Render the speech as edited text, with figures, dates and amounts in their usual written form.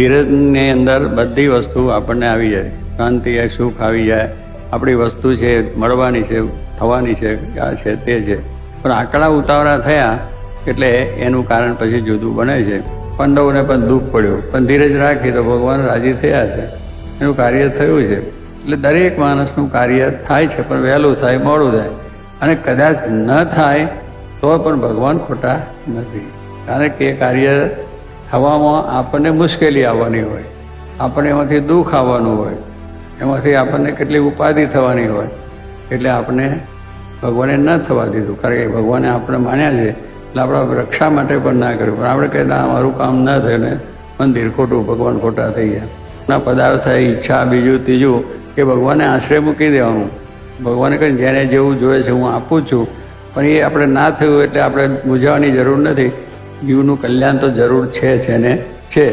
ધીરજની અંદર બધી વસ્તુ આપણને આવી જાય, શાંતિ સુખ આવી જાય. આપણી વસ્તુ છે મળવાની છે, થવાની છે, આ છે તે છે. પણ આકડા ઉતાવળા થયા એટલે એનું કારણ પછી જુદું બને છે. પાંડવોને પણ દુઃખ પડ્યું, પણ ધીરજ રાખી તો ભગવાન રાજી થયા છે, એનું કાર્ય થયું છે. એટલે દરેક માણસનું કાર્ય થાય છે, પણ વહેલું થાય મોડું થાય. અને કદાચ ન થાય તો પણ ભગવાન ખોટા નથી. કારણ કે એ કાર્ય થવામાં આપણને મુશ્કેલી આવવાની હોય, આપણને એમાંથી દુઃખ આવવાનું હોય, એમાંથી આપણને કેટલી ઉપાધિ થવાની હોય. એટલે આપણે ભગવાને ન થવા દીધું, કારણ કે ભગવાને આપણે માન્યા છે એટલે આપણા રક્ષા માટે પણ ના કર્યું. પણ આપણે કહેતા મારું કામ ન થયું ને મંદિર ખોટું, ભગવાન ખોટા થઈ ગયા. ના પદાર્થ થાય, ઈચ્છા, બીજું ત્રીજું કે ભગવાને આશ્રય મૂકી દેવાનું. ભગવાને કહે જેને જેવું જોઈએ છે હું આપું છું, પણ એ આપણે ના થયું એટલે આપણે મૂંઝાવાની જરૂર નથી. જીવનું કલ્યાણ તો જરૂર છે ને છે.